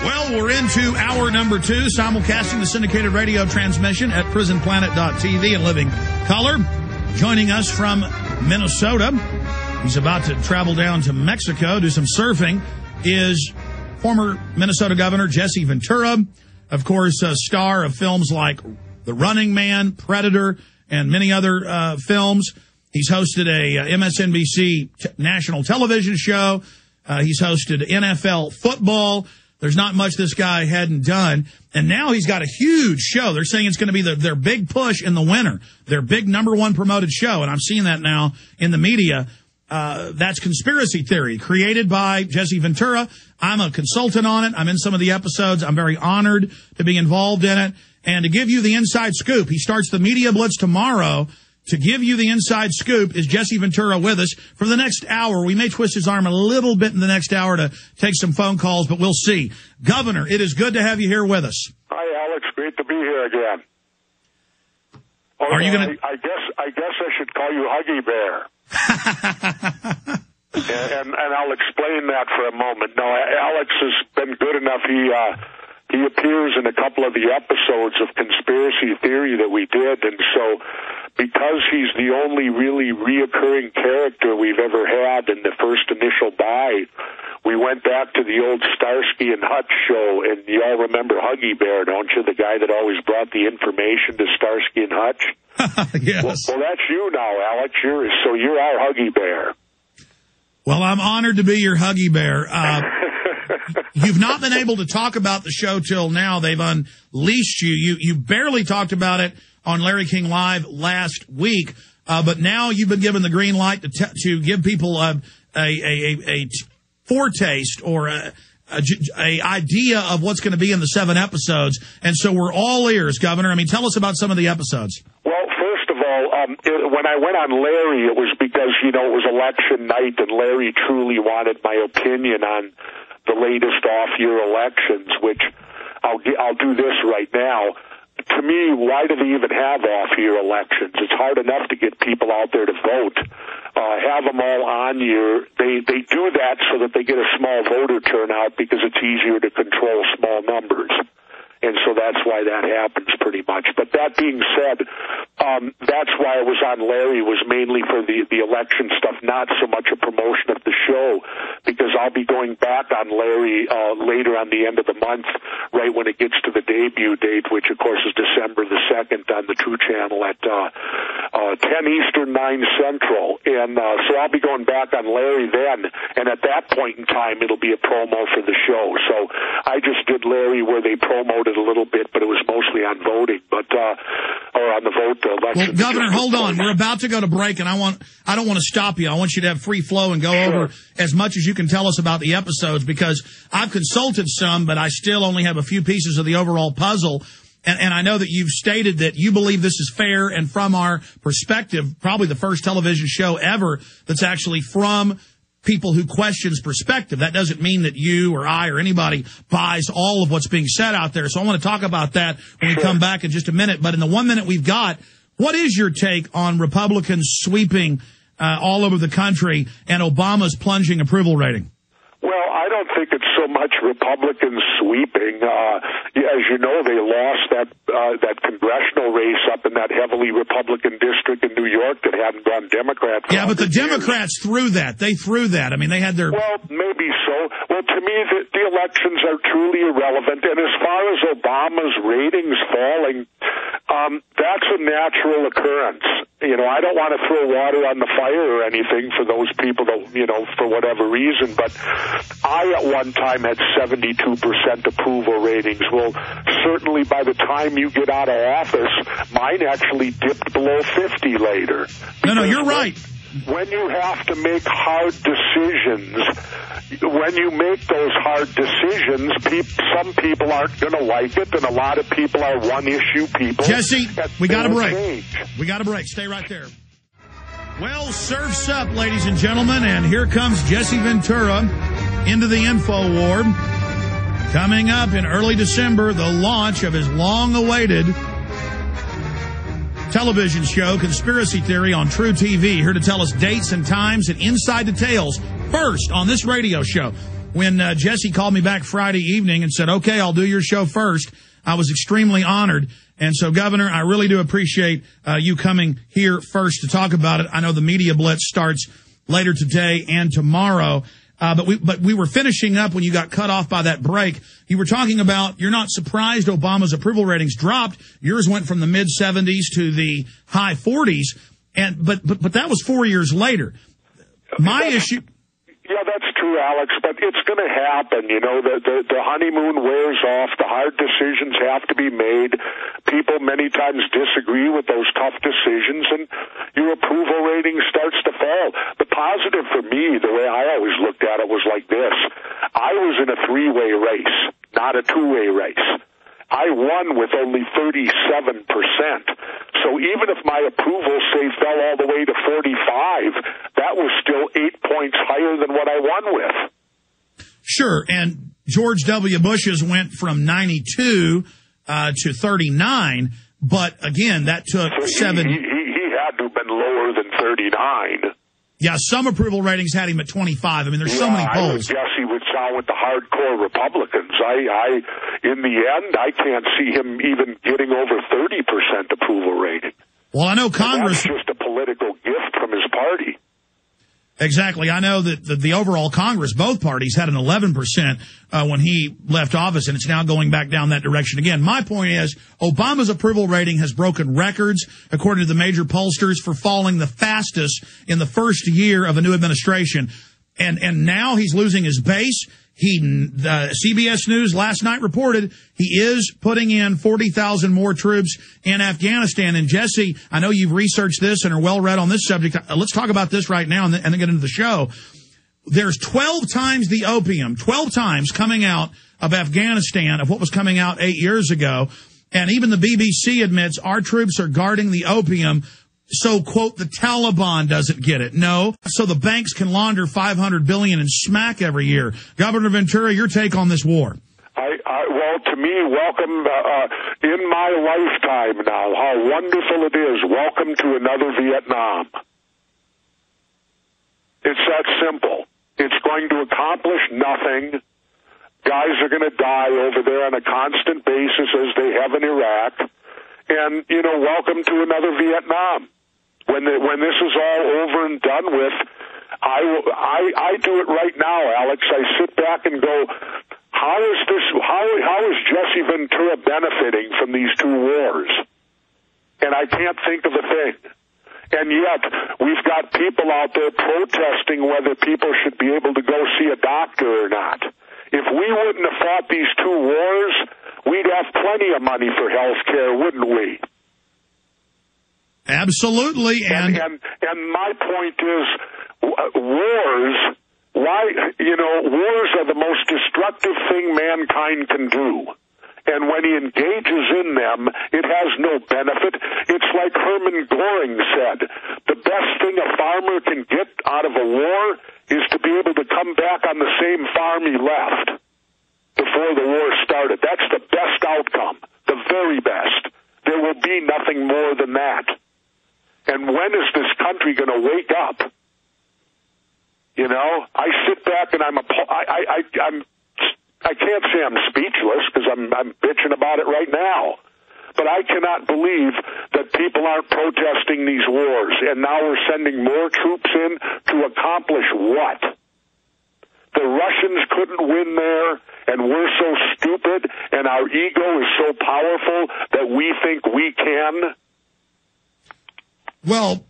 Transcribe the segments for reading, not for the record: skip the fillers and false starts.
Well, we're into hour number 2, simulcasting the syndicated radio transmission at prisonplanet.tv in living color. Joining us from Minnesota, he's about to travel down to Mexico, do some surfing, is former Minnesota Governor Jesse Ventura, of course, a star of films like The Running Man, Predator, and many other films. He's hosted a MSNBC national television show. He's hosted NFL football. There's not much this guy hadn't done. And now he's got a huge show. They're saying it's going to be their big push in the winter, their big #1 promoted show. And I'm seeing that now in the media. That's Conspiracy Theory, created by Jesse Ventura. I'm a consultant on it. I'm in some of the episodes. I'm very honored to be involved in it. And to give you the inside scoop, he starts the Media Blitz tomorrow. To give you the inside scoop is Jesse Ventura with us for the next hour. We may twist his arm a little bit in the next hour to take some phone calls, but we'll see. Governor, it is good to have you here with us. Hi, Alex. Great to be here again. Are you going to? I guess I should call you Huggy Bear. and I'll explain that for a moment. No, Alex has been good enough. He appears in a couple of the episodes of Conspiracy Theory that we did, and so because he's the only really reoccurring character we've ever had in the first initial buy, we went back to the old Starsky and Hutch show, and you all remember Huggy Bear, don't you? The guy that always brought the information to Starsky and Hutch? Yes. Well, that's you now, Alex. You're our Huggy Bear. Well, I'm honored to be your Huggy Bear. You've not been able to talk about the show till now. They've unleashed you. You barely talked about it on Larry King Live last week, but now you've been given the green light to give people a foretaste or a idea of what's going to be in the 7 episodes. And so we're all ears, Governor. I mean, tell us about some of the episodes. Well, first of all, when I went on Larry, it was because, it was election night, and Larry truly wanted my opinion on the latest off-year elections, which I'll do this right now. To me, why do they even have off-year elections? It's hard enough to get people out there to vote. Have them all on year. They do that so that they get a small voter turnout because it's easier to control small numbers. And so that's why that happens pretty much. But that being said, that's why I was on Larry, was mainly for the election stuff, not so much a promotion of the show, because I'll be going back on Larry later on the end of the month, right when it gets to the debut date, which of course is December the 2nd on the True Channel at 10 Eastern, 9 Central. And so I'll be going back on Larry then, and at that point in time, it'll be a promo for the show. So I just did Larry where they promoted a little bit, but it was mostly on voting, or on the vote election. Well, Governor, hold on. We're about to go to break, and I don't want to stop you. I want you to have free flow and go over as much as you can tell us about the episodes, because I've consulted some, but I still only have a few pieces of the overall puzzle. And I know that you've stated that you believe this is fair, and from our perspective, probably the first television show ever that's actually from people who questions perspective. That doesn't mean that you or I or anybody buys all of what's being said out there. So I want to talk about that when we come back in just a minute. But in the 1 minute we've got, what is your take on Republicans sweeping all over the country and Obama's plunging approval rating? Well, I don't think it's so much Republicans sweeping. As you know, they lost that congressional race up in that heavily Republican district in New York that hadn't gone Democrat. Yeah, but the Democrats threw that. They threw that. I mean, they had their... Well, maybe so. Well, to me, the elections are truly irrelevant. And as far as Obama's ratings falling, that's a natural occurrence. I don't want to throw water on the fire or anything for those people that, for whatever reason, but I at one time had 72% approval ratings. Well, certainly by the time you get out of office, mine actually dipped below 50 later. No, you're right. When you have to make hard decisions, when you make those hard decisions, some people aren't going to like it, and a lot of people are one-issue people. Jesse, we got a break. We got a break. Stay right there. Well, surf's up, ladies and gentlemen, and here comes Jesse Ventura into the info war. Coming up in early December, the launch of his long-awaited television show, Conspiracy Theory, on TruTv. Here to tell us dates and times and inside details first on this radio show. when Jesse called me back Friday evening and said, okay, I'll do your show first, I was extremely honored. And so, Governor, I really do appreciate you coming here first to talk about it. I know the media blitz starts later today and tomorrow. But we were finishing up when you got cut off by that break. You were talking about you're not surprised Obama's approval ratings dropped. Yours went from the mid-70s to the high 40s. But that was 4 years later. My issue... Yeah, that's true, Alex, but it's going to happen. You know, the honeymoon wears off. The hard decisions have to be made. People many times disagree with those tough decisions, and your approval rating starts to fall. The positive for me, the way I always looked at it, was like this. I was in a three-way race, not a two-way race. I won with only 37%. So even if my approval, say, fell all the way to 45, that was still 8 points higher than what I won with. Sure, and George W. Bush's went from 92 to 39, but again, that took seven... He had to have been lower than 39. Yeah, some approval ratings had him at 25. I mean, there's so many polls. I guess he would sound with the hardcore Republicans. In the end, I can't see him even getting over 30% approval rating. Well, I know Congress... And that's just a political gift from his party. Exactly. I know that the overall Congress, both parties, had an 11% when he left office, and it's now going back down that direction again. My point is, Obama's approval rating has broken records, according to the major pollsters, for falling the fastest in the first year of a new administration. And now he's losing his base. CBS News last night reported he is putting in 40,000 more troops in Afghanistan. And Jesse, I know you've researched this and are well read on this subject. Let's talk about this right now and then get into the show. There's 12 times the opium, 12 times coming out of Afghanistan of what was coming out 8 years ago. And even the BBC admits our troops are guarding the opium so, quote, the Taliban doesn't get it. No, so the banks can launder $500 billion in smack every year. Governor Ventura, your take on this war? Well, to me, welcome in my lifetime now. How wonderful it is. Welcome to another Vietnam. It's that simple. It's going to accomplish nothing. Guys are going to die over there on a constant basis as they have in Iraq. And, you know, welcome to another Vietnam. When this is all over and done with, I do it right now, Alex. I sit back and go, how is Jesse Ventura benefiting from these two wars? And I can't think of a thing. And yet, we've got people out there protesting whether people should be able to go see a doctor or not. If we wouldn't have fought these two wars, we'd have plenty of money for health care, wouldn't we? Absolutely. And my point is, wars, wars are the most destructive thing mankind can do. And when he engages in them, it has no benefit. It's like Hermann Göring said, the best thing a farmer can get out of a war is to be able to come back on the same farm he left before the war started. That's the best outcome, the very best. There will be nothing more than that. And when is this country going to wake up? You know, I sit back and I can't say I'm speechless because I'm bitching about it right now. But I cannot believe that people aren't protesting these wars. And now we're sending more troops in to accomplish what? The Russians couldn't win there, and we're so stupid, and our ego is so powerful that we think we can. Well,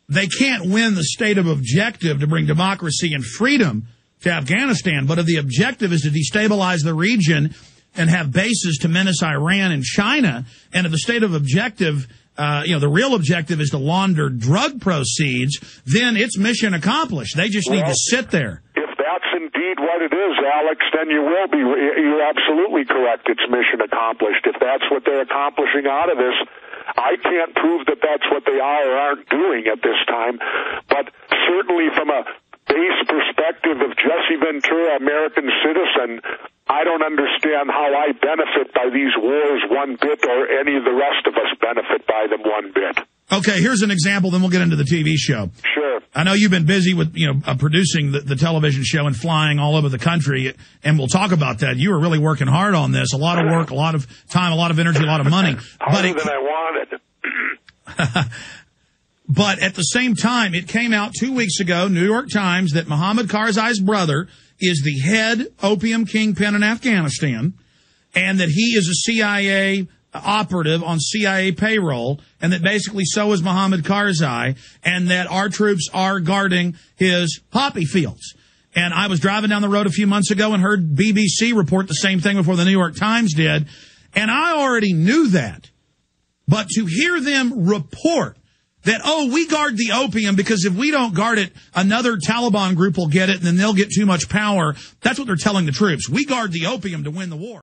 they can't win the state of objective to bring democracy and freedom to Afghanistan, but if the objective is to destabilize the region and have bases to menace Iran and China, and if the state of objective, the real objective is to launder drug proceeds, then it's mission accomplished. They just need to sit there. If that's indeed what it is, Alex, then you're absolutely correct. It's mission accomplished. If that's what they're accomplishing out of this, I can't prove that that's what they are or aren't doing at this time, but certainly from a base perspective of Jesse Ventura, American citizen, I don't understand how I benefit by these wars one bit or any of the rest of us benefit by them one bit. Okay, here's an example, then we'll get into the TV show. Sure. I know you've been busy with, producing the television show and flying all over the country, and we'll talk about that. You were really working hard on this. A lot of work, a lot of time, a lot of energy, a lot of money. Harder than I wanted. But at the same time, it came out 2 weeks ago, New York Times, that Mohammed Karzai's brother is the head opium kingpin in Afghanistan, and that he is a CIA operative on CIA payroll, and that basically so is Mohammed Karzai, and that our troops are guarding his poppy fields. And I was driving down the road a few months ago and heard BBC report the same thing before the New York Times did, and I already knew that. But to hear them report that, we guard the opium because if we don't guard it, another Taliban group will get it and then they'll get too much power. That's what they're telling the troops. We guard the opium to win the war.